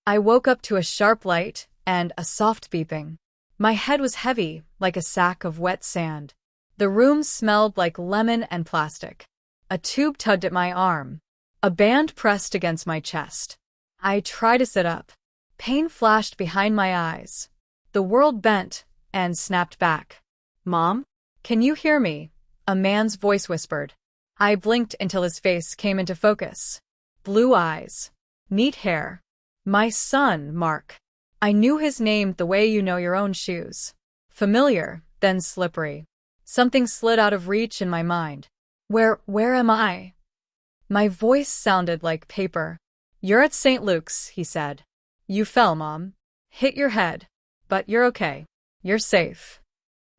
I woke up to a sharp light and a soft beeping. My head was heavy, like a sack of wet sand. The room smelled like lemon and plastic. A tube tugged at my arm. A band pressed against my chest. I tried to sit up. Pain flashed behind my eyes. The world bent and snapped back. "Mom? Can you hear me?" A man's voice whispered. I blinked until his face came into focus. Blue eyes. Neat hair. My son, Mark. I knew his name the way you know your own shoes. Familiar, then slippery. Something slid out of reach in my mind. Where am I? My voice sounded like paper. "You're at St. Luke's," he said. "You fell, Mom. Hit your head. But you're okay. You're safe."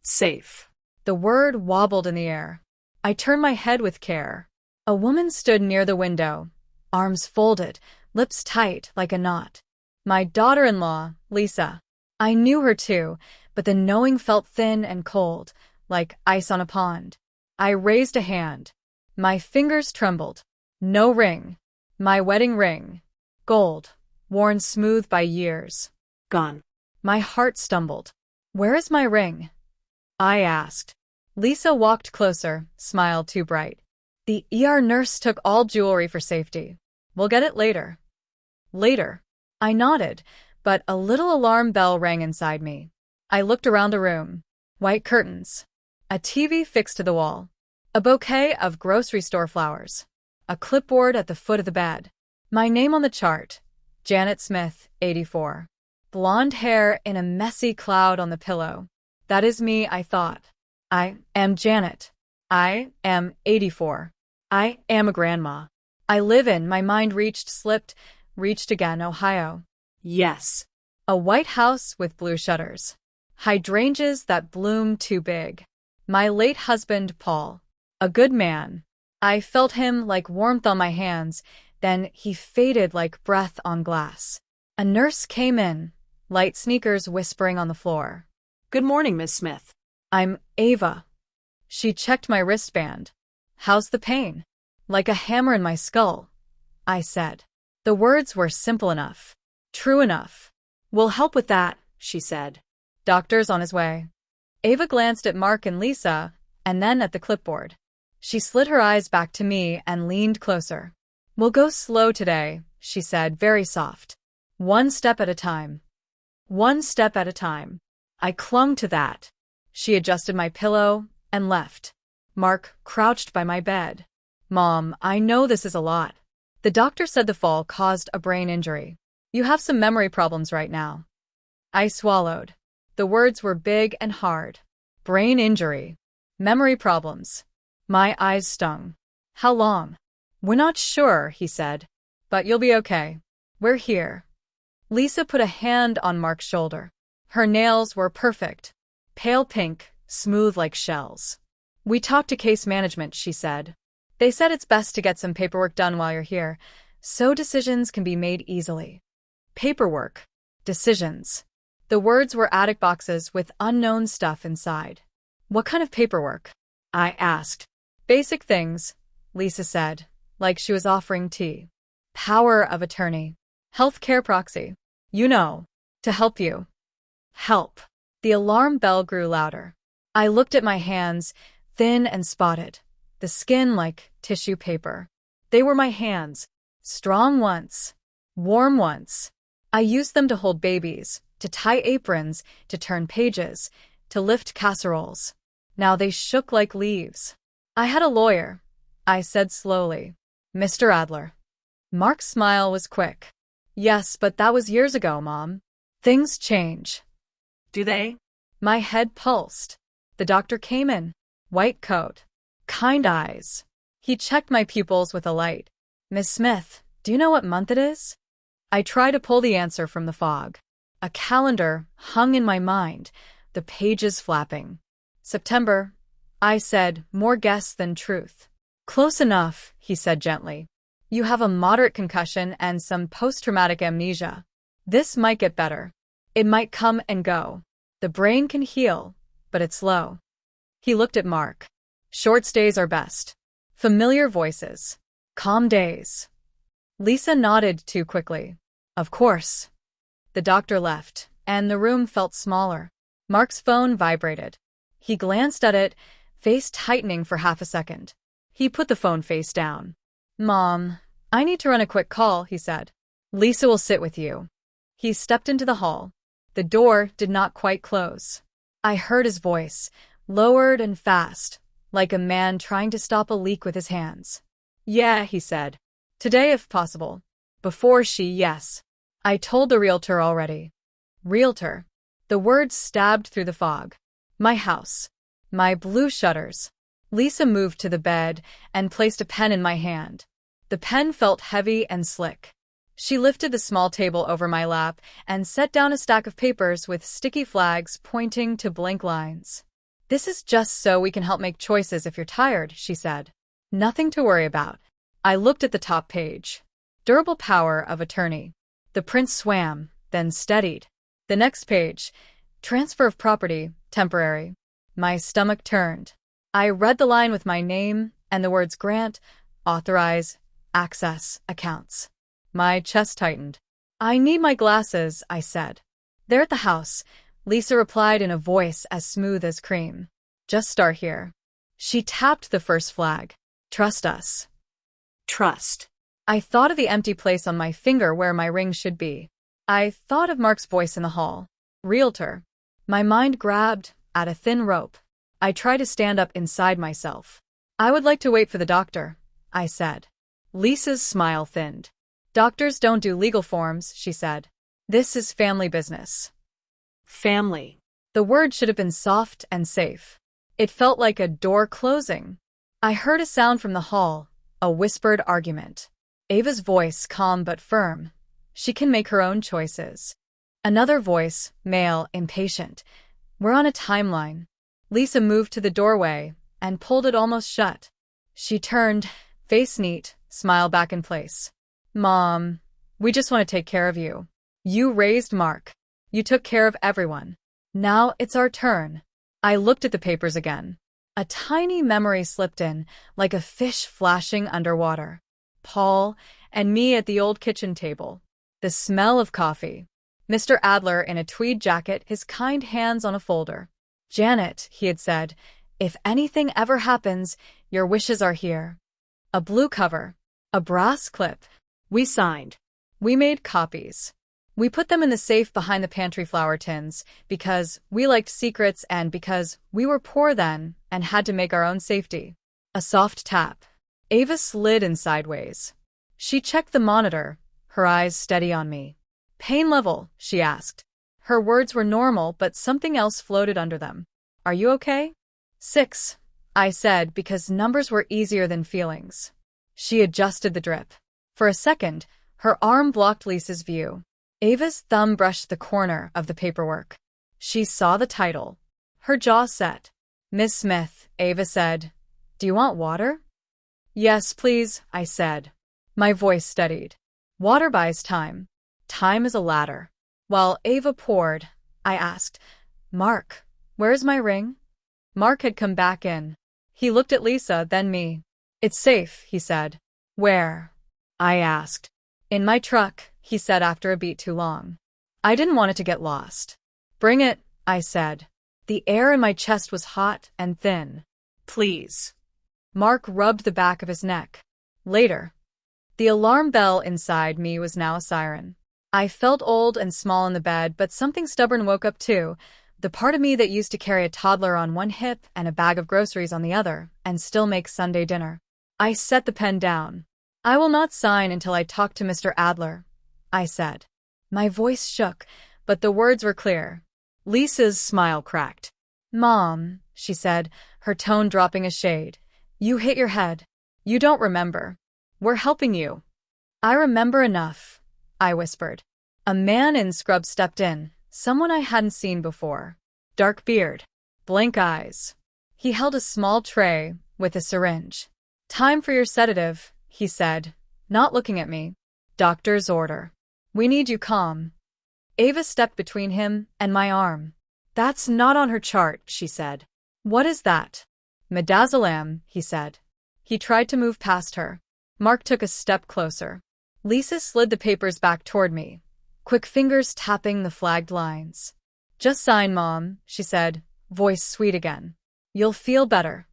Safe. The word wobbled in the air. I turned my head with care. A woman stood near the window, arms folded, lips tight like a knot. My daughter-in-law, Lisa. I knew her too, but the knowing felt thin and cold, like ice on a pond. I raised a hand. My fingers trembled. No ring. My wedding ring. Gold, worn smooth by years. Gone. My heart stumbled. "Where is my ring?" I asked. Lisa walked closer, smile too bright. "The ER nurse took all jewelry for safety. We'll get it later." Later. I nodded, but a little alarm bell rang inside me. I looked around the room. White curtains. A TV fixed to the wall. A bouquet of grocery store flowers. A clipboard at the foot of the bed. My name on the chart. Janet Smith, 84. Blonde hair in a messy cloud on the pillow. That is me, I thought. I am Janet. I am 84. I am a grandma. I live in, my mind reached again, Ohio. Yes. A white house with blue shutters. Hydrangeas that bloom too big. My late husband, Paul. A good man. I felt him like warmth on my hands, then he faded like breath on glass. A nurse came in, light sneakers whispering on the floor. "Good morning, Miss Smith." "I'm Ava." She checked my wristband. "How's the pain?" "Like a hammer in my skull," I said. The words were simple enough. True enough. "We'll help with that," she said. "Doctor's on his way." Ava glanced at Mark and Lisa, and then at the clipboard. She slid her eyes back to me and leaned closer. "We'll go slow today," she said, very soft. "One step at a time." One step at a time. I clung to that. She adjusted my pillow and left. Mark crouched by my bed. "Mom, I know this is a lot. The doctor said the fall caused a brain injury. You have some memory problems right now." I swallowed. The words were big and hard. Brain injury. Memory problems. My eyes stung. "How long?" "We're not sure," he said. "But you'll be okay. We're here." Lisa put a hand on Mark's shoulder. Her nails were perfect. Pale pink, smooth like shells. "We talked to case management," she said. "They said it's best to get some paperwork done while you're here, so decisions can be made easily." Paperwork. Decisions. The words were attic boxes with unknown stuff inside. "What kind of paperwork?" I asked. "Basic things," Lisa said, like she was offering tea. "Power of attorney. Healthcare proxy. You know. To help you." Help. The alarm bell grew louder. I looked at my hands, thin and spotted. The skin like tissue paper. They were my hands. Strong once. Warm once. I used them to hold babies, to tie aprons, to turn pages, to lift casseroles. Now they shook like leaves. "I had a lawyer," I said slowly. "Mr. Adler." Mark's smile was quick. "Yes, but that was years ago, Mom. Things change." "Do they?" My head pulsed. The doctor came in. White coat. Kind eyes. He checked my pupils with a light. "Miss Smith, do you know what month it is?" I tried to pull the answer from the fog. A calendar hung in my mind, the pages flapping. "September," I said, more guess than truth. "Close enough," he said gently. "You have a moderate concussion and some post-traumatic amnesia. This might get better. It might come and go. The brain can heal, but it's slow." He looked at Mark. "Short stays are best. Familiar voices. Calm days." Lisa nodded too quickly. "Of course." The doctor left, and the room felt smaller. Mark's phone vibrated. He glanced at it, face tightening for half a second. He put the phone face down. "Mom, I need to run a quick call," he said. "Lisa will sit with you." He stepped into the hall. The door did not quite close. I heard his voice, lowered and fast, like a man trying to stop a leak with his hands. "Yeah," he said. "Today if possible." Before yes. I told the realtor already. Realtor. The words stabbed through the fog. My house. My blue shutters. Lisa moved to the bed and placed a pen in my hand. The pen felt heavy and slick. She lifted the small table over my lap and set down a stack of papers with sticky flags pointing to blank lines. "This is just so we can help make choices if you're tired," she said. "Nothing to worry about." I looked at the top page. Durable power of attorney. The print swam, then steadied. The next page. Transfer of property, temporary. My stomach turned. I read the line with my name and the words grant, authorize, access, accounts. My chest tightened. "I need my glasses," I said. "They're at the house," Lisa replied in a voice as smooth as cream. "Just start here." She tapped the first flag. "Trust us." Trust. I thought of the empty place on my finger where my ring should be. I thought of Mark's voice in the hall. Realtor. My mind grabbed at a thin rope. I tried to stand up inside myself. "I would like to wait for the doctor," I said. Lisa's smile thinned. "Doctors don't do legal forms," she said. "This is family business." Family. The word should have been soft and safe. It felt like a door closing. I heard a sound from the hall, a whispered argument. Ava's voice, calm but firm. She can make her own choices. Another voice, male, impatient. "We're on a timeline." Lisa moved to the doorway and pulled it almost shut. She turned, face neat, smile back in place. "Mom, we just want to take care of you. You raised Mark. You took care of everyone. Now it's our turn." I looked at the papers again. A tiny memory slipped in, like a fish flashing underwater. Paul and me at the old kitchen table. The smell of coffee. Mr. Adler in a tweed jacket, his kind hands on a folder. "Janet," he had said, "if anything ever happens, your wishes are here." A blue cover. A brass clip. We signed. We made copies. We put them in the safe behind the pantry flour tins because we liked secrets and because we were poor then and had to make our own safety. A soft tap. Ava slid in sideways. She checked the monitor, her eyes steady on me. "Pain level?" she asked. Her words were normal, but something else floated under them. "Are you okay?" 6, I said, because numbers were easier than feelings. She adjusted the drip. For a second, her arm blocked Lisa's view. Ava's thumb brushed the corner of the paperwork. She saw the title. Her jaw set. "Miss Smith," Ava said. "Do you want water?" "Yes, please," I said. My voice steadied. Water buys time. Time is a ladder. While Ava poured, I asked, "Mark, where's my ring?" Mark had come back in. He looked at Lisa, then me. "It's safe," he said. "Where?" I asked. "In my truck," he said after a beat too long. I didn't want it to get lost. "Bring it," I said. The air in my chest was hot and thin. "Please." Mark rubbed the back of his neck. Later. The alarm bell inside me was now a siren. I felt old and small in the bed, but something stubborn woke up too, the part of me that used to carry a toddler on one hip and a bag of groceries on the other, and still make Sunday dinner. I set the pen down. "I will not sign until I talk to Mr. Adler," I said. My voice shook, but the words were clear. Lisa's smile cracked. "Mom," she said, her tone dropping a shade. "You hit your head. You don't remember. We're helping you." "I remember enough," I whispered. A man in scrubs stepped in, someone I hadn't seen before. Dark beard. Blank eyes. He held a small tray with a syringe. "Time for your sedative," he said, not looking at me. "Doctor's order. We need you calm." Ava stepped between him and my arm. "That's not on her chart," she said. "What is that?" "Midazolam," he said. He tried to move past her. Mark took a step closer. Lisa slid the papers back toward me. quick fingers tapping the flagged lines. "Just sign, Mom," she said, voice sweet again. "You'll feel better."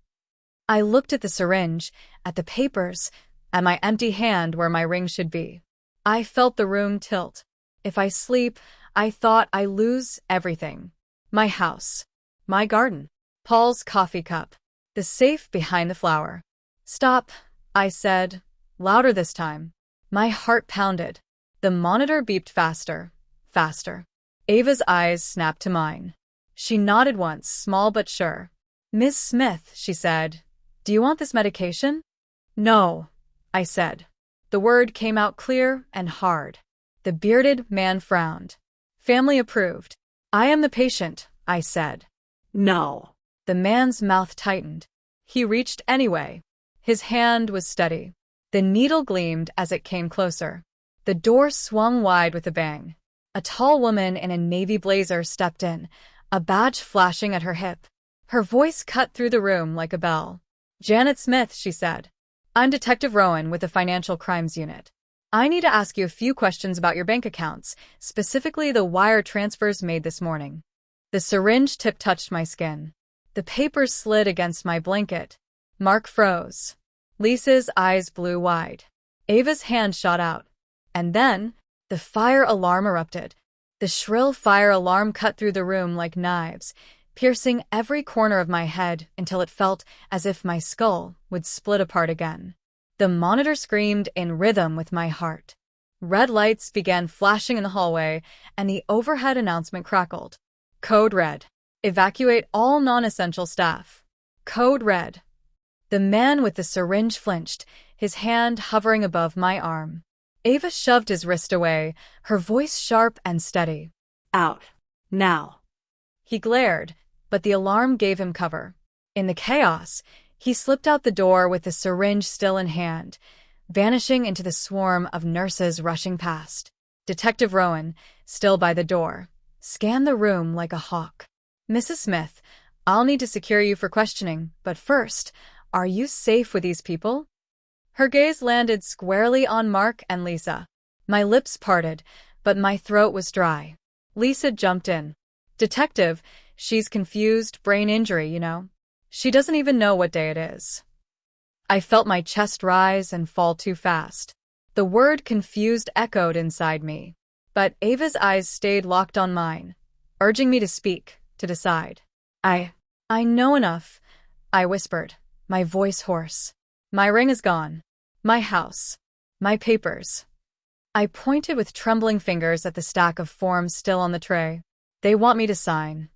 I looked at the syringe, at the papers, at my empty hand where my ring should be. I felt the room tilt. If I sleep, I thought I lose everything. My house. My garden. Paul's coffee cup. The safe behind the flower. "Stop," I said, louder this time. My heart pounded. The monitor beeped faster, faster. Ava's eyes snapped to mine. She nodded once, small but sure. "Miss Smith," she said, "do you want this medication?" "No," I said. The word came out clear and hard. The bearded man frowned. "Family approved." "I am the patient," I said. "No." The man's mouth tightened. He reached anyway. His hand was steady. The needle gleamed as it came closer. The door swung wide with a bang. A tall woman in a navy blazer stepped in, a badge flashing at her hip. Her voice cut through the room like a bell. "Janet Smith," she said. "I'm Detective Rowan with the Financial Crimes Unit. I need to ask you a few questions about your bank accounts, specifically the wire transfers made this morning." The syringe tip touched my skin. The papers slid against my blanket. Mark froze. Lisa's eyes blew wide. Ava's hand shot out. And then, the fire alarm erupted. The shrill fire alarm cut through the room like knives, piercing every corner of my head until it felt as if my skull would split apart again. The monitor screamed in rhythm with my heart. Red lights began flashing in the hallway, and the overhead announcement crackled. "Code Red. Evacuate all non-essential staff." Code Red. The man with the syringe flinched, his hand hovering above my arm. Ava shoved his wrist away, her voice sharp and steady. "Out. Now." He glared, but the alarm gave him cover. In the chaos, he slipped out the door with the syringe still in hand, vanishing into the swarm of nurses rushing past. Detective Rowan, still by the door, scanned the room like a hawk. "Mrs. Smith, I'll need to secure you for questioning, but first, are you safe with these people?" Her gaze landed squarely on Mark and Lisa. My lips parted, but my throat was dry. Lisa jumped in. "Detective, she's confused, brain injury, you know. She doesn't even know what day it is." I felt my chest rise and fall too fast. The word confused echoed inside me. But Ava's eyes stayed locked on mine, urging me to speak, to decide. I know enough," I whispered, my voice hoarse. "My ring is gone. My house. My papers." I pointed with trembling fingers at the stack of forms still on the tray. "They want me to sign."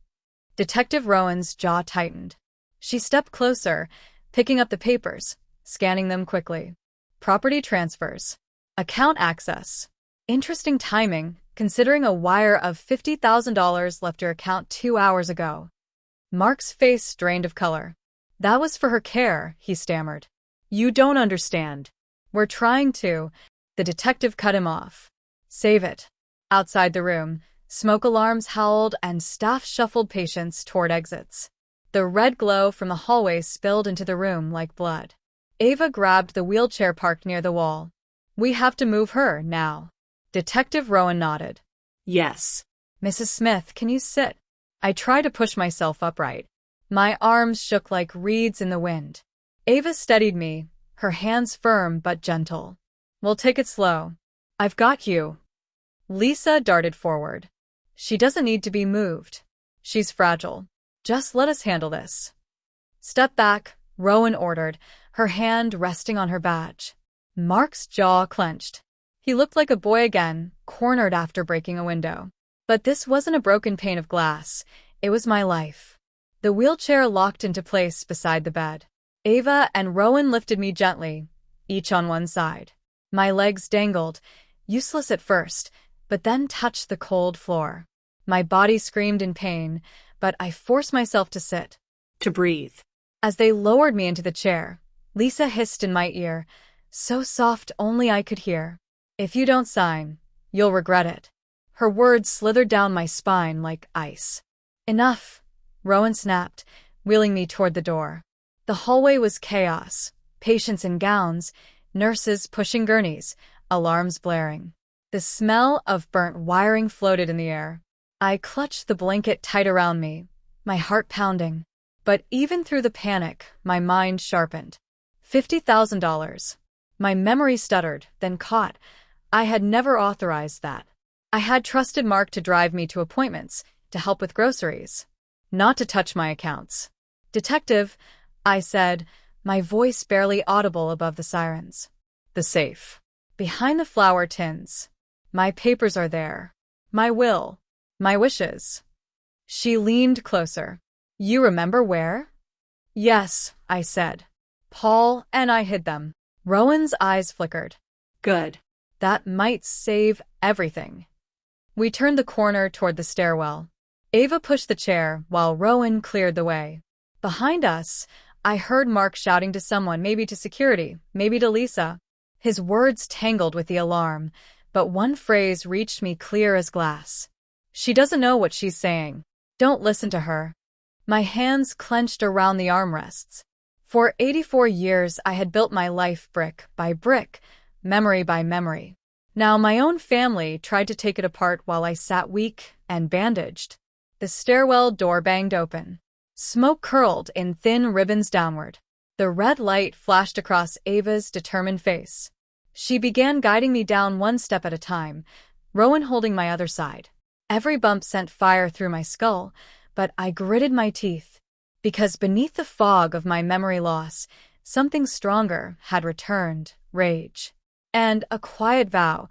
Detective Rowan's jaw tightened. She stepped closer, picking up the papers, scanning them quickly. "Property transfers. Account access. Interesting timing, considering a wire of $50,000 left your account 2 hours ago." Mark's face drained of color. "That was for her care," he stammered. "You don't understand. We're trying to." The detective cut him off. "Save it." Outside the room, smoke alarms howled and staff shuffled patients toward exits. The red glow from the hallway spilled into the room like blood. Ava grabbed the wheelchair parked near the wall. "We have to move her, now." Detective Rowan nodded. "Yes." "Mrs. Smith, can you sit?" I tried to push myself upright. My arms shook like reeds in the wind. Ava steadied me, her hands firm but gentle. "We'll take it slow. I've got you." Lisa darted forward. "She doesn't need to be moved. She's fragile. Just let us handle this." "Step back," Rowan ordered, her hand resting on her badge. Mark's jaw clenched. He looked like a boy again, cornered after breaking a window. But this wasn't a broken pane of glass. It was my life. The wheelchair locked into place beside the bed. Ava and Rowan lifted me gently, each on one side. My legs dangled, useless at first, but then touched the cold floor. My body screamed in pain, but I forced myself to sit. To breathe. As they lowered me into the chair, Lisa hissed in my ear, so soft only I could hear. "If you don't sign, you'll regret it." Her words slithered down my spine like ice. "Enough," Rowan snapped, wheeling me toward the door. The hallway was chaos, patients in gowns, nurses pushing gurneys, alarms blaring. The smell of burnt wiring floated in the air. I clutched the blanket tight around me, my heart pounding. But even through the panic, my mind sharpened. $50,000. My memory stuttered, then caught. I had never authorized that. I had trusted Mark to drive me to appointments, to help with groceries, not to touch my accounts. "Detective," I said, my voice barely audible above the sirens. "The safe. Behind the flour tins. My papers are there. My will. My wishes." She leaned closer. "You remember where?" "Yes," I said. "Paul and I hid them." Rowan's eyes flickered. Good. That might save everything. We turned the corner toward the stairwell. Ava pushed the chair while Rowan cleared the way. Behind us, I heard Mark shouting to someone, maybe to security, maybe to Lisa. His words tangled with the alarm, but one phrase reached me clear as glass. "She doesn't know what she's saying. Don't listen to her." My hands clenched around the armrests. For 84 years, I had built my life brick by brick, memory by memory. Now my own family tried to take it apart while I sat weak and bandaged. The stairwell door banged open. Smoke curled in thin ribbons downward. The red light flashed across Ava's determined face. She began guiding me down one step at a time, Rowan holding my other side. Every bump sent fire through my skull, but I gritted my teeth, because beneath the fog of my memory loss, something stronger had returned, rage. And a quiet vow: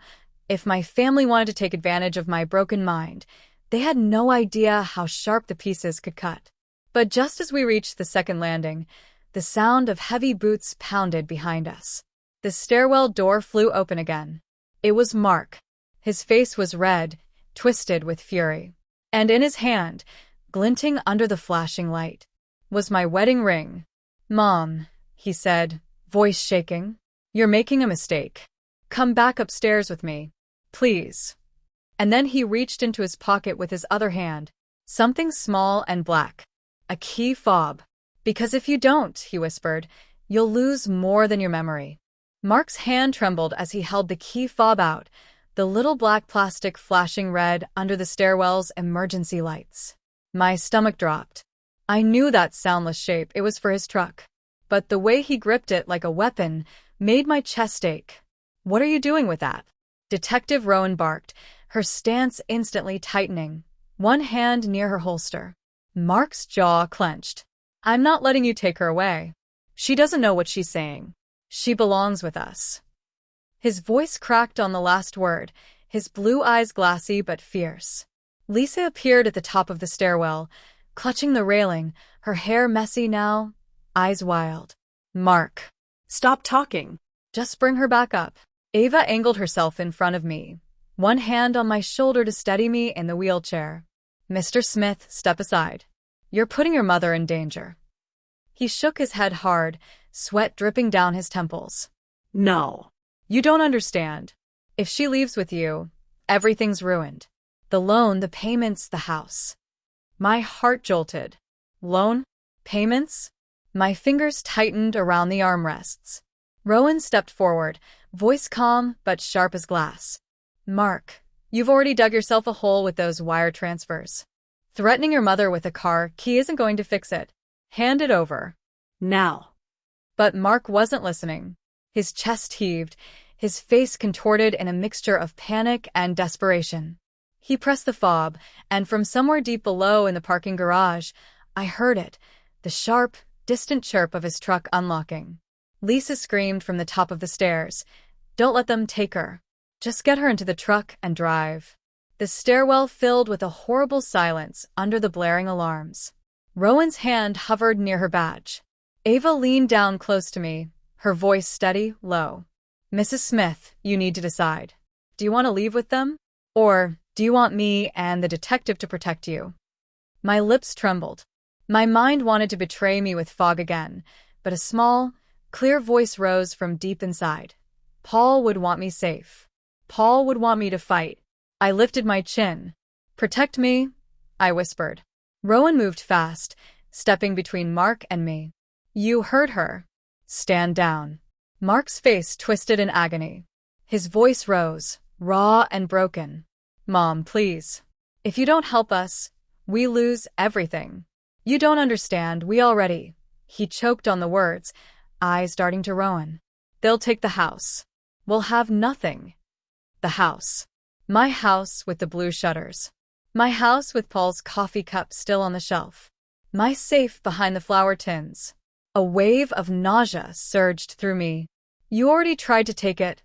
if my family wanted to take advantage of my broken mind, they had no idea how sharp the pieces could cut. But just as we reached the second landing, the sound of heavy boots pounded behind us. The stairwell door flew open again. It was Mark. His face was red, twisted with fury. And in his hand, glinting under the flashing light, was my wedding ring. "Mom," he said, voice shaking, "you're making a mistake. Come back upstairs with me, please." And then he reached into his pocket with his other hand, something small and black. "A key fob. Because if you don't," he whispered, "you'll lose more than your memory." Mark's hand trembled as he held the key fob out, the little black plastic flashing red under the stairwell's emergency lights. My stomach dropped. I knew that soundless shape, it was for his truck. But the way he gripped it like a weapon made my chest ache. "What are you doing with that?" Detective Rowan barked, her stance instantly tightening, one hand near her holster. Mark's jaw clenched. "I'm not letting you take her away. She doesn't know what she's saying. She belongs with us." His voice cracked on the last word, his blue eyes glassy but fierce. Lisa appeared at the top of the stairwell, clutching the railing, her hair messy now, eyes wild. "Mark, Stop talking. just bring her back up." Ava angled herself in front of me, one hand on my shoulder to steady me in the wheelchair. "Mr. Smith, step aside. You're putting your mother in danger." He shook his head hard, sweat dripping down his temples. No. "You don't understand. If she leaves with you, everything's ruined. The loan, the payments, the house." My heart jolted. Loan? Payments? My fingers tightened around the armrests. Rowan stepped forward, voice calm but sharp as glass. "Mark, you've already dug yourself a hole with those wire transfers. Threatening your mother with a car key isn't going to fix it. Hand it over." Now. But Mark wasn't listening. His chest heaved, his face contorted in a mixture of panic and desperation. He pressed the fob, and from somewhere deep below in the parking garage, I heard it, the sharp, distant chirp of his truck unlocking. Lisa screamed from the top of the stairs, "Don't let them take her. Just get her into the truck and drive." The stairwell filled with a horrible silence under the blaring alarms. Rowan's hand hovered near her badge. Ava leaned down close to me, her voice steady, low. "Mrs. Smith, you need to decide. Do you want to leave with them? Or do you want me and the detective to protect you?" My lips trembled. My mind wanted to betray me with fog again, but a small, clear voice rose from deep inside. Paul would want me safe. Paul would want me to fight. I lifted my chin. "Protect me," I whispered. Rowan moved fast, stepping between Mark and me. "You heard her. Stand down." Mark's face twisted in agony. His voice rose, raw and broken. Mom, please. If you don't help us, we lose everything. You don't understand, we already. He choked on the words, eyes darting to Rowan. They'll take the house. We'll have nothing. The house. My house with the blue shutters. My house with Paul's coffee cup still on the shelf. My safe behind the flour tins. A wave of nausea surged through me. You already tried to take it,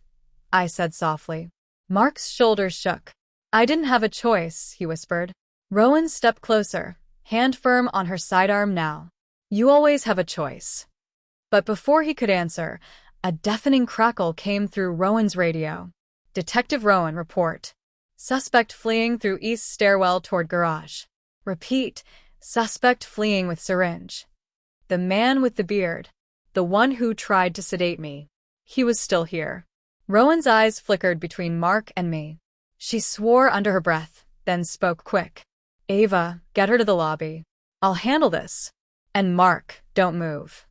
I said softly. Mark's shoulders shook. I didn't have a choice, he whispered. Rowan stepped closer, hand firm on her sidearm now. You always have a choice. But before he could answer, a deafening crackle came through Rowan's radio. Detective Rowan, report. Suspect fleeing through east stairwell toward garage. Repeat, suspect fleeing with syringe. The man with the beard. The one who tried to sedate me. He was still here. Rowan's eyes flickered between Mark and me. She swore under her breath, then spoke quick. Ava, get her to the lobby. I'll handle this. And Mark, don't move.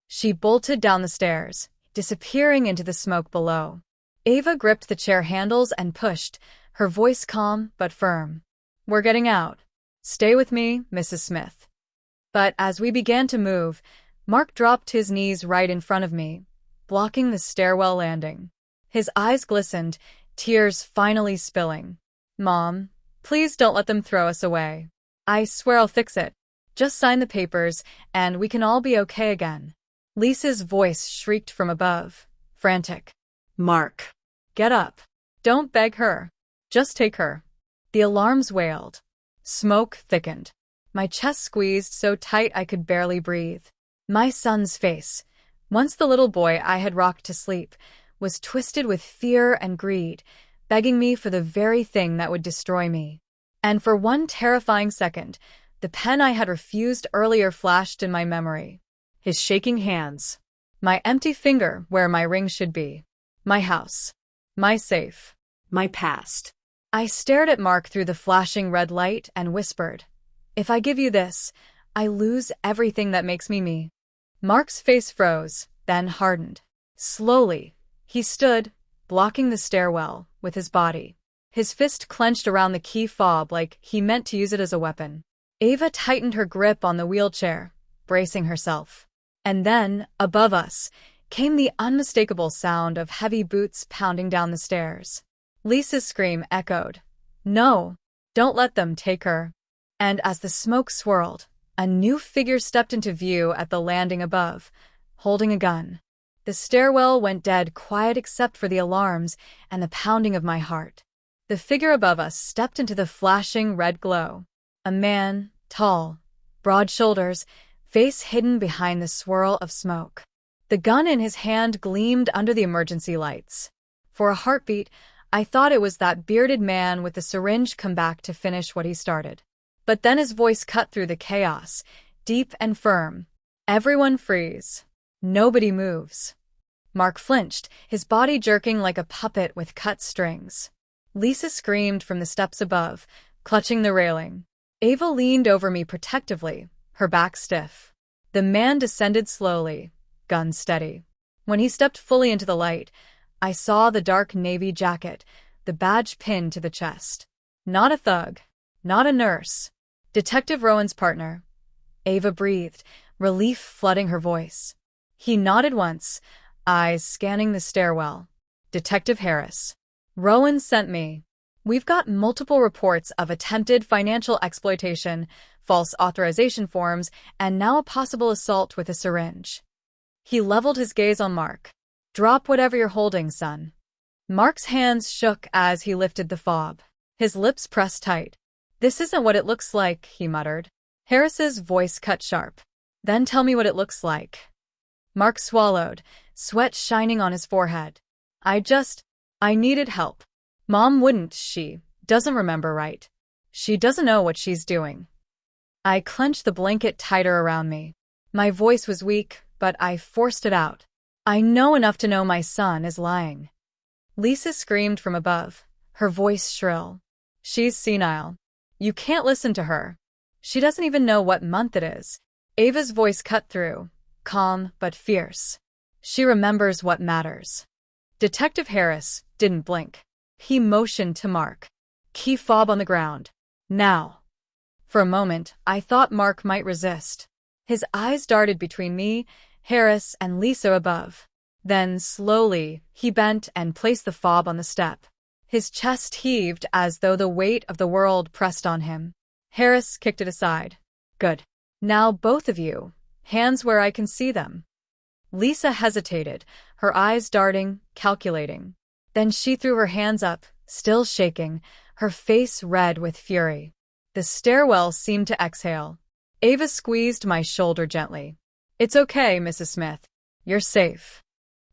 She bolted down the stairs, disappearing into the smoke below. Ava gripped the chair handles and pushed, her voice calm but firm. We're getting out. Stay with me, Mrs. Smith. But as we began to move, Mark dropped his knees right in front of me, blocking the stairwell landing. His eyes glistened, tears finally spilling. Mom, please don't let them throw us away. I swear I'll fix it. Just sign the papers, and we can all be okay again. Lisa's voice shrieked from above, frantic. Mark. Get up. Don't beg her. Just take her. The alarms wailed. Smoke thickened. My chest squeezed so tight I could barely breathe. My son's face, once the little boy I had rocked to sleep, was twisted with fear and greed, begging me for the very thing that would destroy me. And for one terrifying second, the pen I had refused earlier flashed in my memory. His shaking hands. My empty finger where my ring should be. My house. My safe. My past. I stared at Mark through the flashing red light and whispered, if I give you this, I lose everything that makes me me. Mark's face froze, then hardened. Slowly, he stood, blocking the stairwell with his body. His fist clenched around the key fob like he meant to use it as a weapon. Ava tightened her grip on the wheelchair, bracing herself. And then, above us, came the unmistakable sound of heavy boots pounding down the stairs. Lisa's scream echoed. No, don't let them take her. And as the smoke swirled, a new figure stepped into view at the landing above, holding a gun. The stairwell went dead quiet except for the alarms and the pounding of my heart. The figure above us stepped into the flashing red glow. A man, tall, broad shoulders, face hidden behind the swirl of smoke. The gun in his hand gleamed under the emergency lights. For a heartbeat, I thought it was that bearded man with the syringe come back to finish what he started. But then his voice cut through the chaos, deep and firm. Everyone freeze. Nobody moves. Mark flinched, his body jerking like a puppet with cut strings. Lisa screamed from the steps above, clutching the railing. Ava leaned over me protectively, her back stiff. The man descended slowly, gun steady. When he stepped fully into the light, I saw the dark navy jacket, the badge pinned to the chest. Not a thug, not a nurse. Detective Rowan's partner. Ava breathed, relief flooding her voice. He nodded once, eyes scanning the stairwell. Detective Harris. Rowan sent me. We've got multiple reports of attempted financial exploitation, false authorization forms, and now a possible assault with a syringe. He leveled his gaze on Mark. Drop whatever you're holding, son. Mark's hands shook as he lifted the fob. His lips pressed tight. This isn't what it looks like, he muttered. Harris's voice cut sharp. Then tell me what it looks like. Mark swallowed, sweat shining on his forehead. I needed help. Mom wouldn't, she doesn't remember right. She doesn't know what she's doing. I clenched the blanket tighter around me. My voice was weak, but I forced it out. I know enough to know my son is lying. Lisa screamed from above, her voice shrill. She's senile. You can't listen to her. She doesn't even know what month it is. Ava's voice cut through, calm but fierce. She remembers what matters. Detective Harris didn't blink. He motioned to Mark. Key fob on the ground. Now. For a moment, I thought Mark might resist. His eyes darted between me, Harris, and Lisa above. Then, slowly, he bent and placed the fob on the step. His chest heaved as though the weight of the world pressed on him. Harris kicked it aside. Good. Now both of you. Hands where I can see them. Lisa hesitated, her eyes darting, calculating. Then she threw her hands up, still shaking, her face red with fury. The stairwell seemed to exhale. Ava squeezed my shoulder gently. It's okay, Mrs. Smith. You're safe.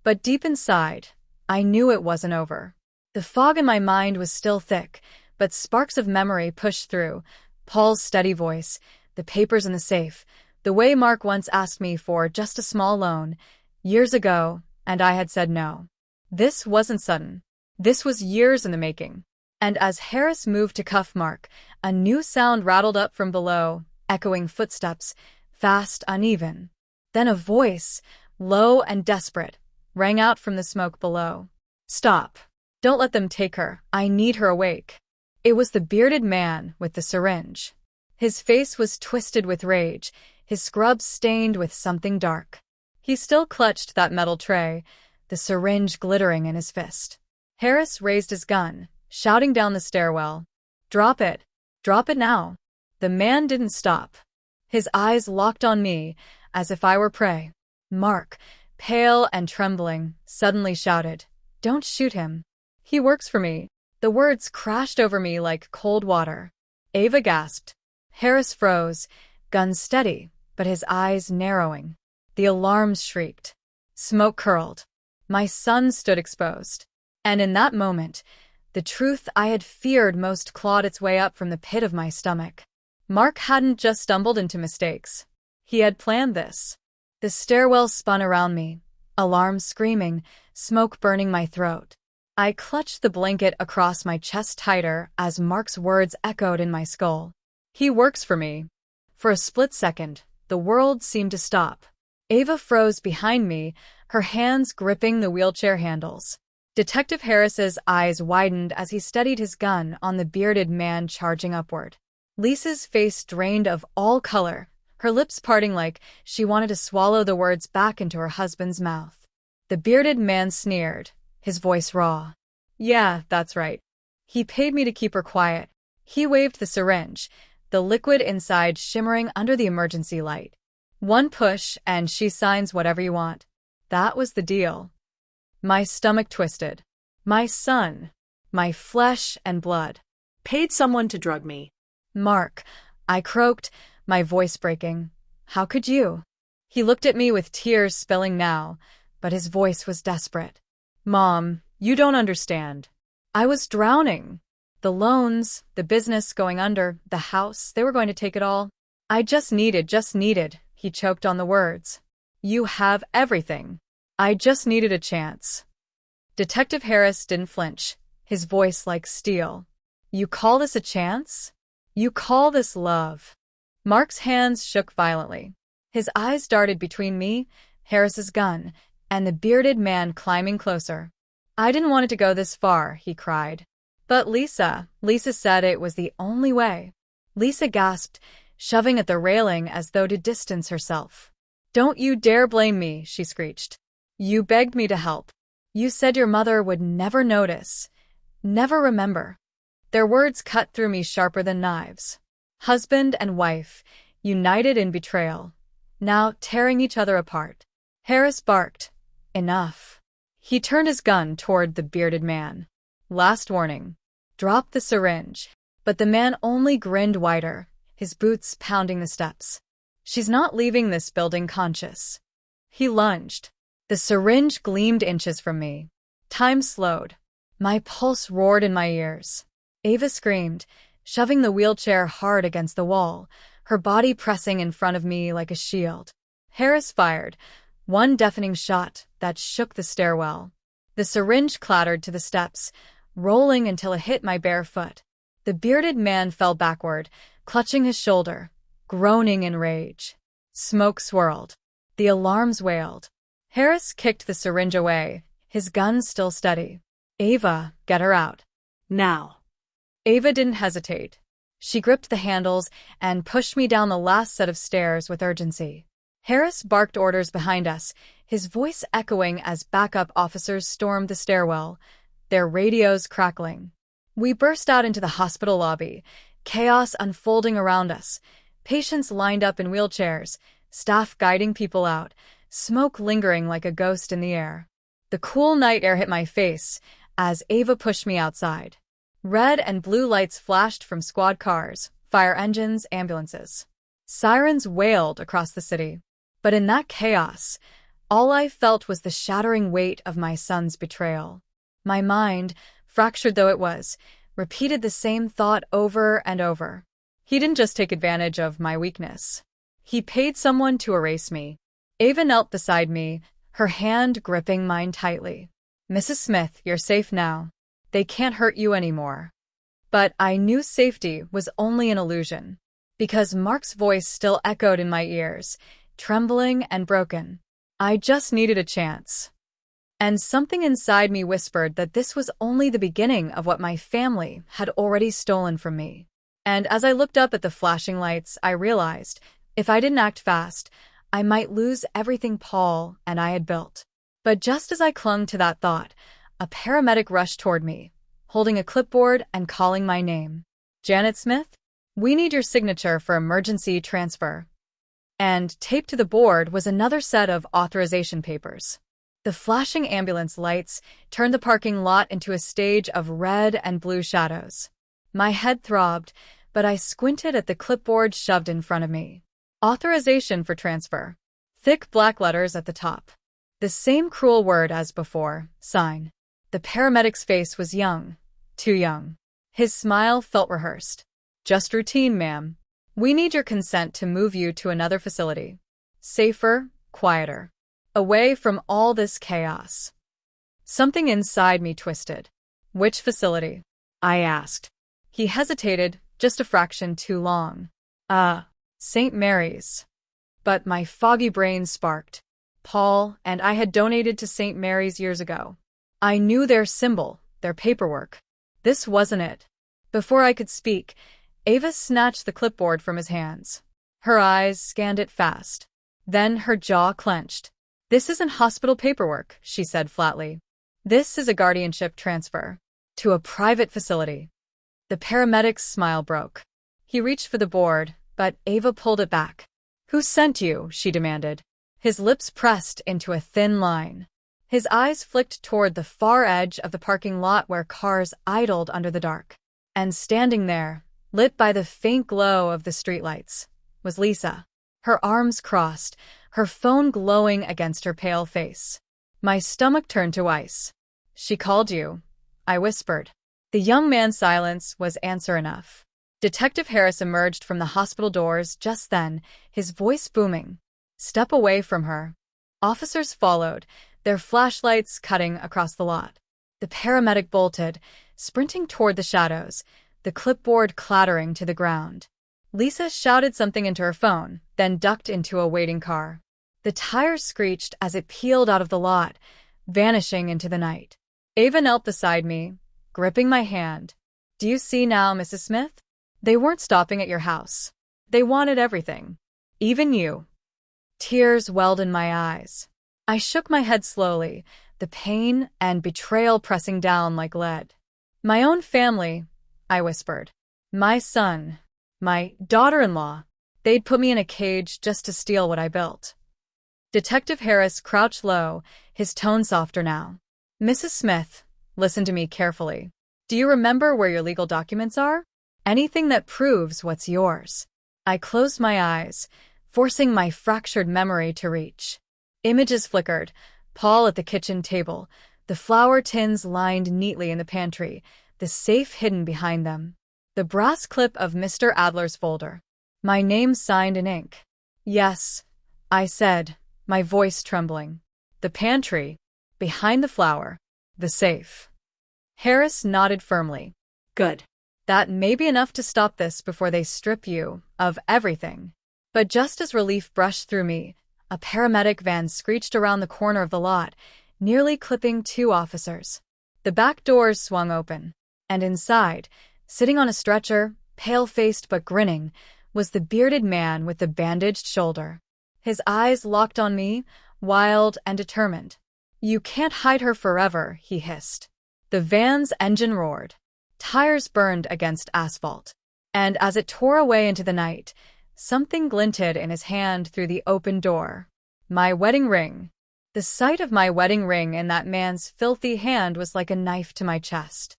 But deep inside, I knew it wasn't over. The fog in my mind was still thick, but sparks of memory pushed through. Paul's steady voice, the papers in the safe, the way Mark once asked me for just a small loan, years ago, and I had said no. This wasn't sudden. This was years in the making. And as Harris moved to cuff Mark, a new sound rattled up from below, echoing footsteps, fast, uneven. Then a voice, low and desperate, rang out from the smoke below. Stop. Don't let them take her. I need her awake. It was the bearded man with the syringe. His face was twisted with rage, his scrubs stained with something dark. He still clutched that metal tray, the syringe glittering in his fist. Harris raised his gun, shouting down the stairwell. Drop it. Drop it now. The man didn't stop. His eyes locked on me, as if I were prey. Mark, pale and trembling, suddenly shouted, Don't shoot him. He works for me. The words crashed over me like cold water. Ava gasped. Harris froze, gun steady, but his eyes narrowing. The alarms shrieked. Smoke curled. My son stood exposed. And in that moment, the truth I had feared most clawed its way up from the pit of my stomach. Mark hadn't just stumbled into mistakes. He had planned this. The stairwell spun around me, alarms screaming, smoke burning my throat. I clutched the blanket across my chest tighter as Mark's words echoed in my skull. He works for me. For a split second, the world seemed to stop. Ava froze behind me, her hands gripping the wheelchair handles. Detective Harris's eyes widened as he steadied his gun on the bearded man charging upward. Lisa's face drained of all color, her lips parting like she wanted to swallow the words back into her husband's mouth. The bearded man sneered, his voice raw. Yeah, that's right. He paid me to keep her quiet. He waved the syringe, the liquid inside shimmering under the emergency light. One push, and she signs whatever you want. That was the deal. My stomach twisted. My son, my flesh and blood. Paid someone to drug me. Mark, I croaked, my voice breaking. How could you? He looked at me with tears spilling now, but his voice was desperate. Mom, you don't understand. I was drowning. The loans, the business going under, the house, they were going to take it all. I just needed, he choked on the words. You have everything. I just needed a chance. Detective Harris didn't flinch, his voice like steel. You call this a chance? You call this love? Mark's hands shook violently. His eyes darted between me, Harris's gun, and the bearded man climbing closer. I didn't want it to go this far, he cried. But Lisa said it was the only way. Lisa gasped, shoving at the railing as though to distance herself. Don't you dare blame me, she screeched. You begged me to help. You said your mother would never notice, never remember. Their words cut through me sharper than knives. Husband and wife, united in betrayal, now tearing each other apart. Harris barked. Enough. He turned his gun toward the bearded man. Last warning. Drop the syringe. But the man only grinned wider, his boots pounding the steps. She's not leaving this building conscious. He lunged. The syringe gleamed inches from me. Time slowed. My pulse roared in my ears. Ava screamed, shoving the wheelchair hard against the wall, her body pressing in front of me like a shield. Harris fired, one deafening shot that shook the stairwell. The syringe clattered to the steps, rolling until it hit my bare foot. The bearded man fell backward, clutching his shoulder, groaning in rage. Smoke swirled. The alarms wailed. Harris kicked the syringe away, his gun still steady. Ava, get her out. Now. Ava didn't hesitate. She gripped the handles and pushed me down the last set of stairs with urgency. Harris barked orders behind us, his voice echoing as backup officers stormed the stairwell, their radios crackling. We burst out into the hospital lobby, chaos unfolding around us, patients lined up in wheelchairs, staff guiding people out, smoke lingering like a ghost in the air. The cool night air hit my face as Ava pushed me outside. Red and blue lights flashed from squad cars, fire engines, ambulances. Sirens wailed across the city. But in that chaos, all I felt was the shattering weight of my son's betrayal. My mind, fractured though it was, repeated the same thought over and over. He didn't just take advantage of my weakness. He paid someone to erase me. Ava knelt beside me, her hand gripping mine tightly. "Mrs. Smith, you're safe now. They can't hurt you anymore." But I knew safety was only an illusion, because Mark's voice still echoed in my ears, trembling and broken. I just needed a chance. And something inside me whispered that this was only the beginning of what my family had already stolen from me. And as I looked up at the flashing lights, I realized, if I didn't act fast, I might lose everything Paul and I had built. But just as I clung to that thought, a paramedic rushed toward me, holding a clipboard and calling my name. "Janet Smith? We need your signature for emergency transfer." And taped to the board was another set of authorization papers. The flashing ambulance lights turned the parking lot into a stage of red and blue shadows. My head throbbed, but I squinted at the clipboard shoved in front of me. Authorization for transfer. Thick black letters at the top. The same cruel word as before, sign. The paramedic's face was young, too young. His smile felt rehearsed. "Just routine, ma'am. We need your consent to move you to another facility. Safer, quieter. Away from all this chaos." Something inside me twisted. "Which facility?" I asked. He hesitated, just a fraction too long. St. Mary's." But my foggy brain sparked. Paul and I had donated to St. Mary's years ago. I knew their symbol, their paperwork. This wasn't it. Before I could speak, Ava snatched the clipboard from his hands. Her eyes scanned it fast. Then her jaw clenched. "This isn't hospital paperwork," she said flatly. "This is a guardianship transfer. To a private facility." The paramedic's smile broke. He reached for the board, but Ava pulled it back. "Who sent you?" she demanded. His lips pressed into a thin line. His eyes flicked toward the far edge of the parking lot where cars idled under the dark. And standing there, lit by the faint glow of the streetlights, was Lisa. Her arms crossed, her phone glowing against her pale face. My stomach turned to ice. "She called you," I whispered. The young man's silence was answer enough. Detective Harris emerged from the hospital doors just then, his voice booming. "Step away from her." Officers followed, their flashlights cutting across the lot. The paramedic bolted, sprinting toward the shadows, the clipboard clattering to the ground. Lisa shouted something into her phone, then ducked into a waiting car. The tires screeched as it peeled out of the lot, vanishing into the night. Ava knelt beside me, gripping my hand. "Do you see now, Mrs. Smith? They weren't stopping at your house. They wanted everything. Even you." Tears welled in my eyes. I shook my head slowly, the pain and betrayal pressing down like lead. "My own family," I whispered. "My son, my daughter-in-law. They'd put me in a cage just to steal what I built." Detective Harris crouched low, his tone softer now. "Mrs. Smith, listen to me carefully. Do you remember where your legal documents are? Anything that proves what's yours." I closed my eyes, forcing my fractured memory to reach. Images flickered, Paul at the kitchen table, the flour tins lined neatly in the pantry, the safe hidden behind them. The brass clip of Mr. Adler's folder. My name signed in ink. "Yes," I said, my voice trembling. "The pantry, behind the flour, the safe." Harris nodded firmly. "Good. That may be enough to stop this before they strip you of everything." But just as relief brushed through me, a paramedic van screeched around the corner of the lot, nearly clipping 2 officers. The back doors swung open, And inside, sitting on a stretcher, pale-faced but grinning, was the bearded man with the bandaged shoulder. His eyes locked on me, wild and determined. "You can't hide her forever," he hissed. The van's engine roared. Tires burned against asphalt. And as it tore away into the night, something glinted in his hand through the open door. My wedding ring. The sight of my wedding ring in that man's filthy hand was like a knife to my chest.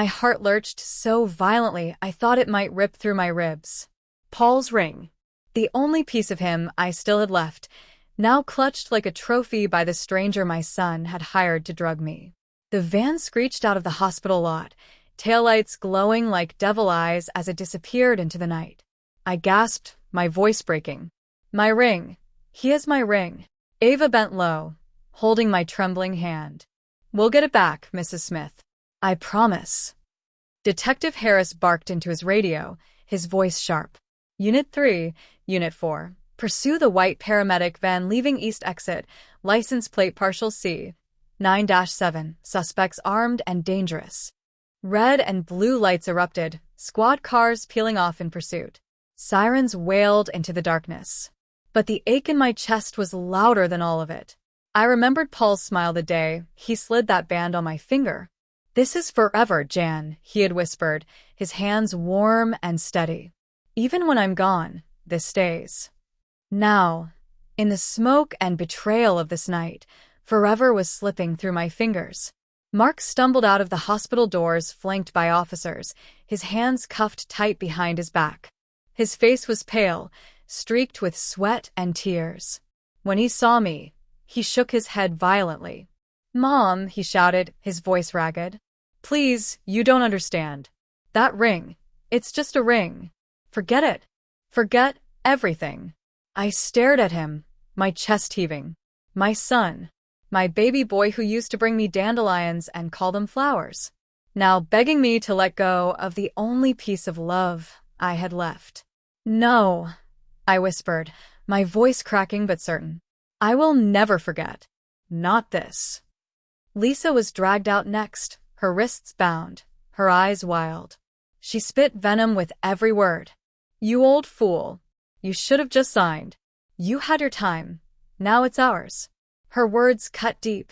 My heart lurched so violently I thought it might rip through my ribs. Paul's ring. The only piece of him I still had left, now clutched like a trophy by the stranger my son had hired to drug me. The van screeched out of the hospital lot, taillights glowing like devil eyes as it disappeared into the night. I gasped, my voice breaking. "My ring. He has my ring." Ava bent low, holding my trembling hand. "We'll get it back, Mrs. Smith. I promise." Detective Harris barked into his radio, his voice sharp. "Unit 3, Unit 4. Pursue the white paramedic van leaving east exit, license plate partial C, 9-7, suspects armed and dangerous." Red and blue lights erupted, squad cars peeling off in pursuit. Sirens wailed into the darkness. But the ache in my chest was louder than all of it. I remembered Paul's smile the day he slid that band on my finger. "This is forever, Jan," he had whispered, his hands warm and steady. "Even when I'm gone, this stays." Now, in the smoke and betrayal of this night, forever was slipping through my fingers. Mark stumbled out of the hospital doors flanked by officers, his hands cuffed tight behind his back. His face was pale, streaked with sweat and tears. When he saw me, he shook his head violently. "Mom," he shouted, his voice ragged. "Please, you don't understand. That ring, it's just a ring. Forget it. Forget everything." I stared at him, my chest heaving. My son, my baby boy who used to bring me dandelions and call them flowers, now begging me to let go of the only piece of love I had left. "No," I whispered, my voice cracking but certain. "I will never forget. Not this." Lisa was dragged out next, her wrists bound, her eyes wild. She spit venom with every word. "You old fool. You should have just signed. You had your time. Now it's ours." Her words cut deep,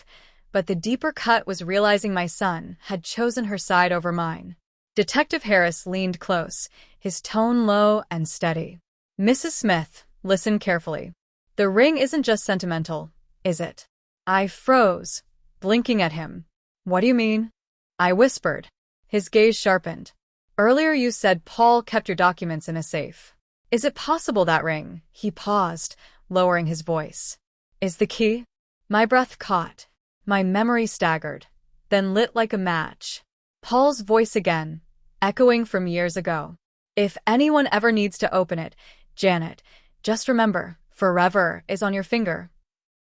but the deeper cut was realizing my son had chosen her side over mine. Detective Harris leaned close, his tone low and steady. "Mrs. Smith, listen carefully. The ring isn't just sentimental, is it?" I froze, blinking at him. "What do you mean?" I whispered. His gaze sharpened. "Earlier you said Paul kept your documents in a safe. Is it possible that ring?" He paused, lowering his voice. "Is the key?" My breath caught. My memory staggered, then lit like a match. Paul's voice again, echoing from years ago. "If anyone ever needs to open it, Janet, just remember, forever is on your finger."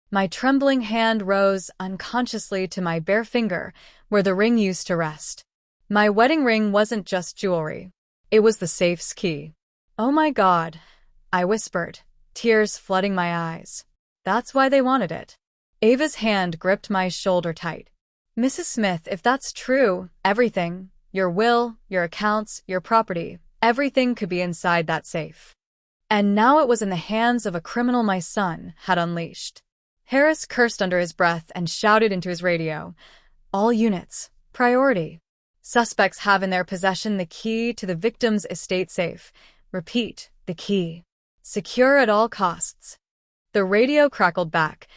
My trembling hand rose unconsciously to my bare finger, where the ring used to rest. My wedding ring wasn't just jewelry. It was the safe's key. "Oh my God," I whispered, tears flooding my eyes. "That's why they wanted it." Ava's hand gripped my shoulder tight. "Mrs. Smith, if that's true, everything, your will, your accounts, your property, everything could be inside that safe." And now it was in the hands of a criminal my son had unleashed. Harris cursed under his breath and shouted into his radio, "All units, priority. Suspects have in their possession the key to the victim's estate safe. Repeat, the key. Secure at all costs." The radio crackled back.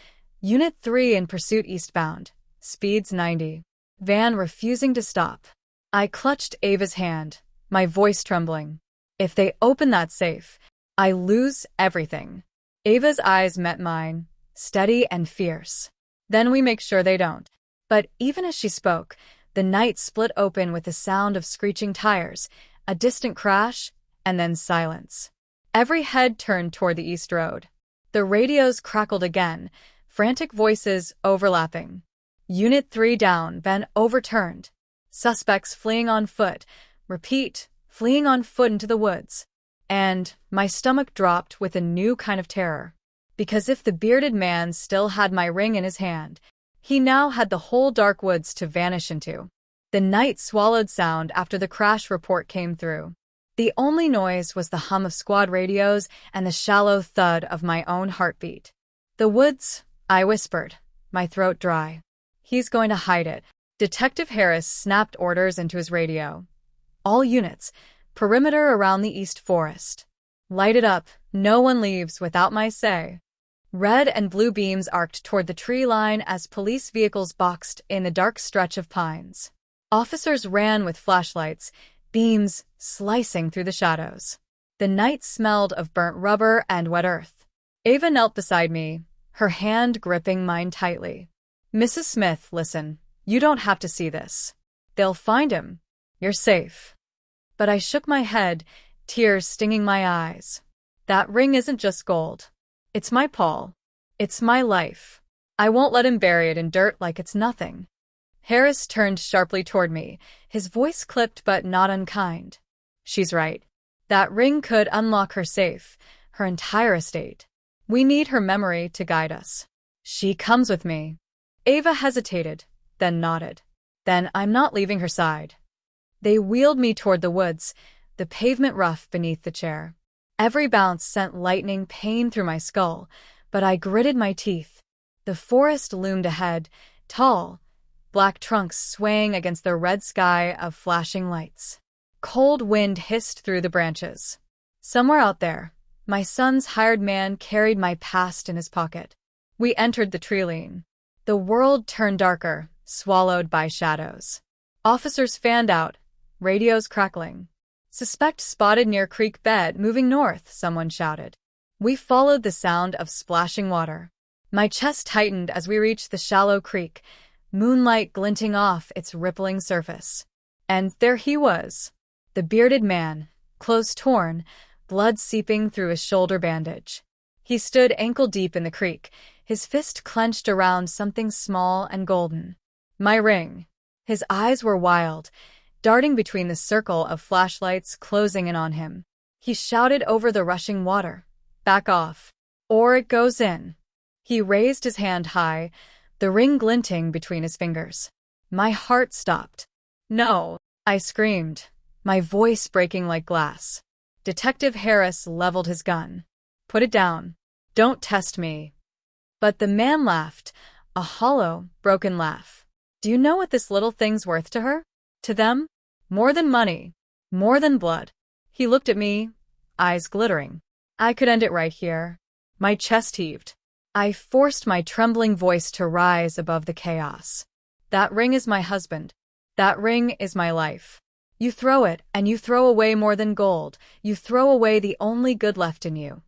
"Unit 3 in pursuit eastbound. Speeds 90. Van refusing to stop." I clutched Ava's hand, my voice trembling. "If they open that safe, I lose everything." Ava's eyes met mine, steady and fierce. "Then we make sure they don't." But even as she spoke, the night split open with the sound of screeching tires, a distant crash, and then silence. Every head turned toward the east road. The radios crackled again, frantic voices overlapping. "Unit 3 down, then overturned. Suspects fleeing on foot. Repeat, fleeing on foot into the woods." And my stomach dropped with a new kind of terror. Because if the bearded man still had my ring in his hand, he now had the whole dark woods to vanish into. The night swallowed sound after the crash report came through. The only noise was the hum of squad radios and the shallow thud of my own heartbeat. "The woods," I whispered, my throat dry. "He's going to hide it." Detective Harris snapped orders into his radio. "All units, perimeter around the East Forest. Light it up, no one leaves without my say." Red and blue beams arced toward the tree line as police vehicles boxed in the dark stretch of pines. Officers ran with flashlights, beams slicing through the shadows. The night smelled of burnt rubber and wet earth. Ava knelt beside me, her hand gripping mine tightly. "Mrs. Smith, listen. You don't have to see this. They'll find him. You're safe." But I shook my head, tears stinging my eyes. "That ring isn't just gold. It's my Paul. It's my life. I won't let him bury it in dirt like it's nothing." Harris turned sharply toward me, his voice clipped but not unkind. "She's right. That ring could unlock her safe, her entire estate. We need her memory to guide us. She comes with me." Ava hesitated, then nodded. "Then I'm not leaving her side." They wheeled me toward the woods, the pavement rough beneath the chair. Every bounce sent lightning pain through my skull, but I gritted my teeth. The forest loomed ahead, tall, black trunks swaying against the red sky of flashing lights. Cold wind hissed through the branches. Somewhere out there, my son's hired man carried my past in his pocket. We entered the tree line. The world turned darker, swallowed by shadows. Officers fanned out, radios crackling. "Suspect spotted near creek bed, moving north," someone shouted. We followed the sound of splashing water. My chest tightened as we reached the shallow creek, moonlight glinting off its rippling surface. And there he was, the bearded man, clothes torn, blood seeping through his shoulder bandage. He stood ankle-deep in the creek, his fist clenched around something small and golden. My ring. His eyes were wild, darting between the circle of flashlights closing in on him. He shouted over the rushing water, "Back off, or it goes in." He raised his hand high, the ring glinting between his fingers. My heart stopped. "No," I screamed, my voice breaking like glass. Detective Harris leveled his gun. "Put it down. Don't test me." But the man laughed, a hollow, broken laugh. "Do you know what this little thing's worth to her? To them? More than money. More than blood." He looked at me, eyes glittering. I could end it right here. My chest heaved. I forced my trembling voice to rise above the chaos. "That ring is my husband. That ring is my life. You throw it, and you throw away more than gold. You throw away the only good left in you."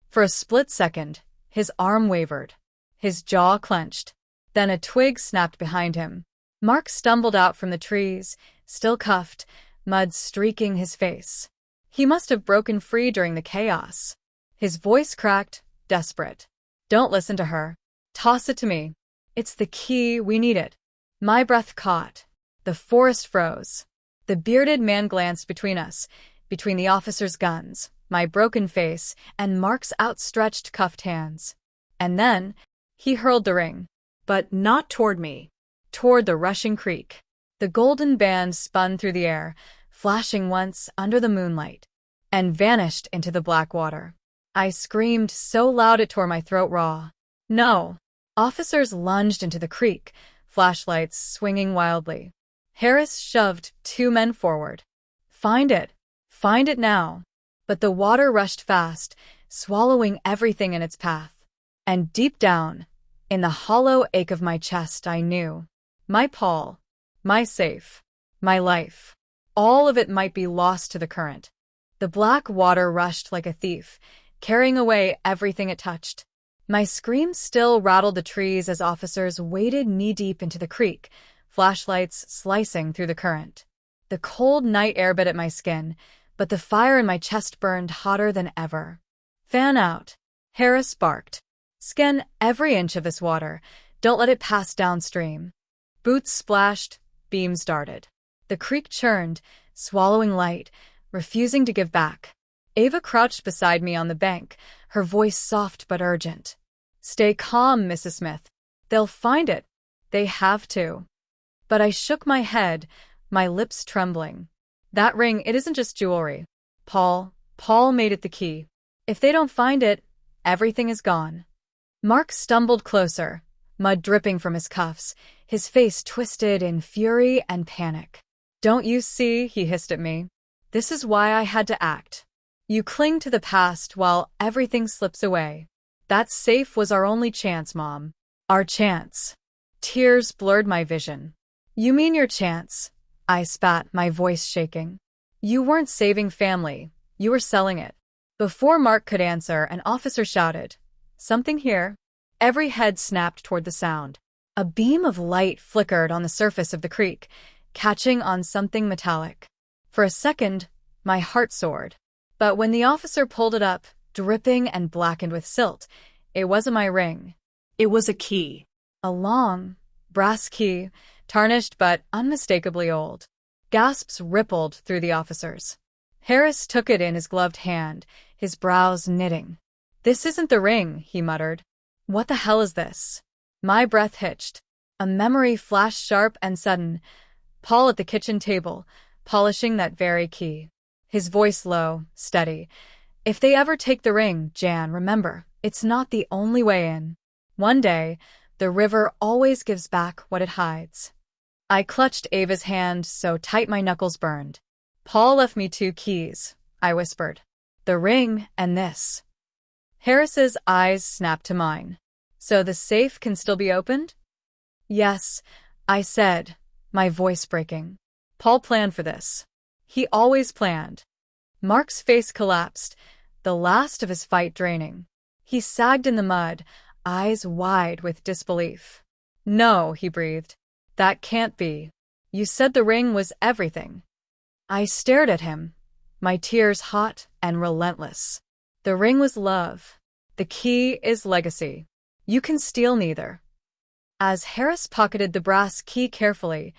For a split second, his arm wavered. His jaw clenched. Then a twig snapped behind him. Mark stumbled out from the trees, still cuffed, mud streaking his face. He must have broken free during the chaos. His voice cracked, desperate. "Don't listen to her. Toss it to me. It's the key, we need it." My breath caught. The forest froze. The bearded man glanced between us, between the officers' guns, my broken face, and Mark's outstretched cuffed hands. And then, he hurled the ring. But not toward me. Toward the rushing creek. The golden band spun through the air, flashing once under the moonlight, and vanished into the black water. I screamed so loud it tore my throat raw. "No!" Officers lunged into the creek, flashlights swinging wildly. Harris shoved 2 men forward. "Find it! Find it now!" But the water rushed fast, swallowing everything in its path. And deep down, in the hollow ache of my chest, I knew. My Paul, my safe, my life. All of it might be lost to the current. The black water rushed like a thief, carrying away everything it touched. My screams still rattled the trees as officers waded knee-deep into the creek, flashlights slicing through the current. The cold night air bit at my skin, but the fire in my chest burned hotter than ever. "Fan out," Harris barked. "Scan every inch of this water. Don't let it pass downstream." Boots splashed, beams darted. The creek churned, swallowing light, refusing to give back. Ava crouched beside me on the bank, her voice soft but urgent. "Stay calm, Mrs. Smith. They'll find it. They have to." But I shook my head, my lips trembling. That ring, it isn't just jewelry. Paul made it the key. If they don't find it, everything is gone. Mark stumbled closer, mud dripping from his cuffs, his face twisted in fury and panic. Don't you see, he hissed at me. This is why I had to act. You cling to the past while everything slips away. That safe was our only chance, Mom. Our chance. Tears blurred my vision. You mean your chance? I spat, my voice shaking. You weren't saving family. You were selling it. Before Mark could answer, an officer shouted, "Something here." Every head snapped toward the sound. A beam of light flickered on the surface of the creek, catching on something metallic. For a second, my heart soared. But when the officer pulled it up, dripping and blackened with silt, it wasn't my ring. It was a key. A long, brass key, tarnished but unmistakably old. Gasps rippled through the officers. Harris took it in his gloved hand, his brows knitting. "This isn't the ring," he muttered. "What the hell is this?" My breath hitched. A memory flashed sharp and sudden. Paul at the kitchen table, polishing that very key. His voice low, steady. "If they ever take the ring, Jan, remember, it's not the only way in. One day, the river always gives back what it hides." I clutched Ava's hand so tight my knuckles burned. "Paul left me 2 keys, I whispered. "The ring and this." Harris's eyes snapped to mine. "So the safe can still be opened?" "Yes," I said, my voice breaking. "Paul planned for this. He always planned." Mark's face collapsed, the last of his fight draining. He sagged in the mud, eyes wide with disbelief. "No," he breathed. "That can't be. You said the ring was everything." I stared at him, my tears hot and relentless. The ring was love. The key is legacy. You can steal neither. As Harris pocketed the brass key carefully,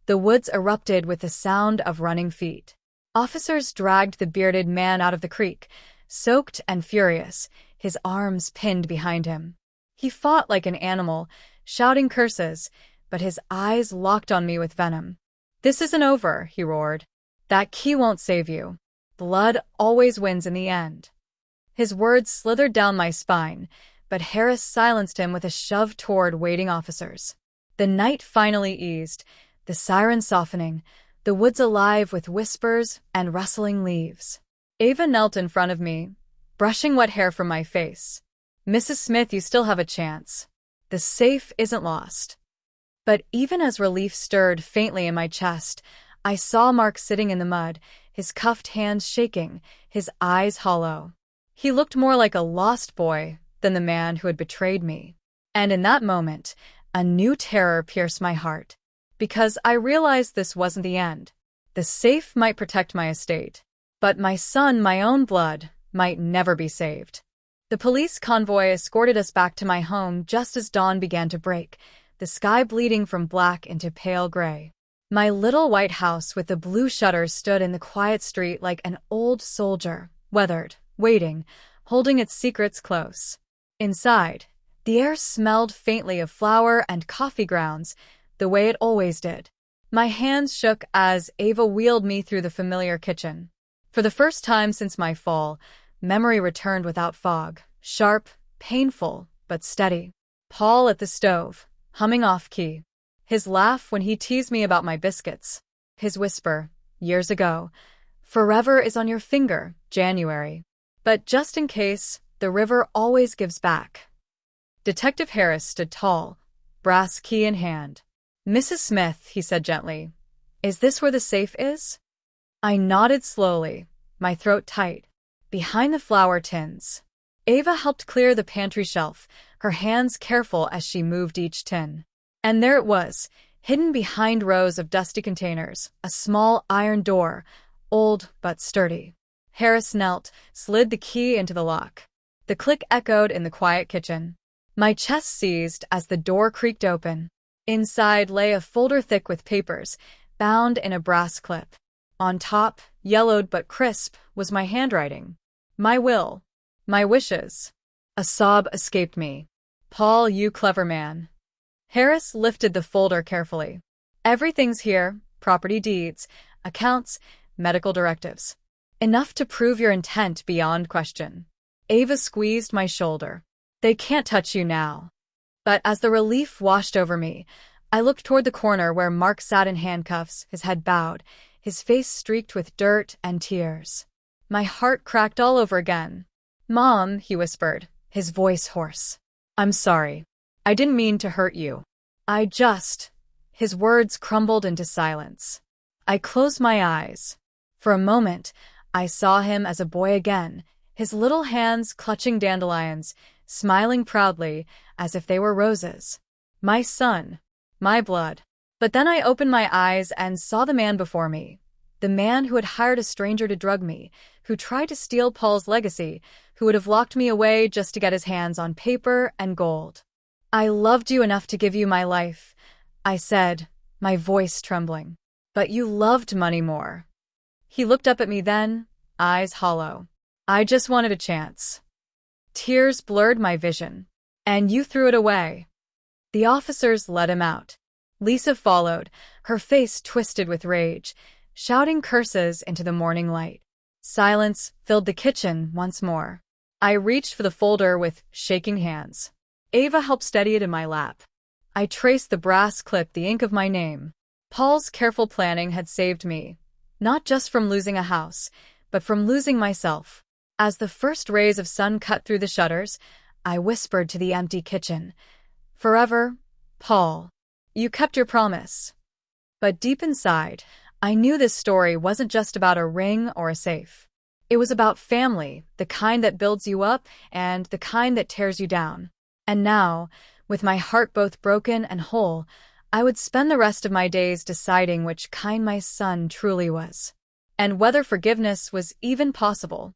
the woods erupted with the sound of running feet. Officers dragged the bearded man out of the creek, soaked and furious, his arms pinned behind him. He fought like an animal, shouting curses, but his eyes locked on me with venom. "This isn't over," he roared. "That key won't save you. Blood always wins in the end." His words slithered down my spine, but Harris silenced him with a shove toward waiting officers. The night finally eased, the siren softening, the woods alive with whispers and rustling leaves. Ava knelt in front of me, brushing wet hair from my face. "Mrs. Smith, you still have a chance. The safe isn't lost." But even as relief stirred faintly in my chest, I saw Mark sitting in the mud, his cuffed hands shaking, his eyes hollow. He looked more like a lost boy than the man who had betrayed me. And in that moment, a new terror pierced my heart. Because I realized this wasn't the end. The safe might protect my estate, but my son, my own blood, might never be saved. The police convoy escorted us back to my home just as dawn began to break, the sky bleeding from black into pale gray. My little white house with the blue shutters stood in the quiet street like an old soldier, weathered, waiting, holding its secrets close. Inside, the air smelled faintly of flour and coffee grounds, the way it always did. My hands shook as Ava wheeled me through the familiar kitchen. For the first time since my fall, memory returned without fog, sharp, painful, but steady. Paul at the stove, humming off-key. His laugh when he teased me about my biscuits. His whisper, years ago, "Forever is on your finger, January. But just in case, the river always gives back." Detective Harris stood tall, brass key in hand. "Mrs. Smith," he said gently, "is this where the safe is?" I nodded slowly, my throat tight. "Behind the flour tins." Ava helped clear the pantry shelf, her hands careful as she moved each tin. And there it was, hidden behind rows of dusty containers, a small iron door, old but sturdy. Harris knelt, slid the key into the lock. The click echoed in the quiet kitchen. My chest seized as the door creaked open. Inside lay a folder thick with papers, bound in a brass clip. On top, yellowed but crisp, was my handwriting. My will. My wishes. A sob escaped me. "Paul, you clever man." Harris lifted the folder carefully. Everything's here: property deeds, accounts, medical directives. Enough to prove your intent beyond question. Ava squeezed my shoulder. They can't touch you now. But as the relief washed over me, I looked toward the corner where Mark sat in handcuffs, his head bowed, his face streaked with dirt and tears. My heart cracked all over again. "Mom," he whispered, his voice hoarse. "I'm sorry. I didn't mean to hurt you. His words crumbled into silence. I closed my eyes. For a moment, I saw him as a boy again, his little hands clutching dandelions, smiling proudly as if they were roses. My son. My blood. But then I opened my eyes and saw the man before me. The man who had hired a stranger to drug me, who tried to steal Paul's legacy, who would have locked me away just to get his hands on paper and gold. "I loved you enough to give you my life," I said, my voice trembling. "But you loved money more." He looked up at me then, eyes hollow. "I just wanted a chance." Tears blurred my vision. "And you threw it away." The officers let him out. Lisa followed, her face twisted with rage, shouting curses into the morning light. Silence filled the kitchen once more. I reached for the folder with shaking hands. Ava helped steady it in my lap. I traced the brass clip, the ink of my name. Paul's careful planning had saved me, not just from losing a house, but from losing myself. As the first rays of sun cut through the shutters, I whispered to the empty kitchen, "Forever, Paul. You kept your promise." But deep inside, I knew this story wasn't just about a ring or a safe. It was about family, the kind that builds you up and the kind that tears you down. And now, with my heart both broken and whole, I would spend the rest of my days deciding which kind my son truly was, and whether forgiveness was even possible.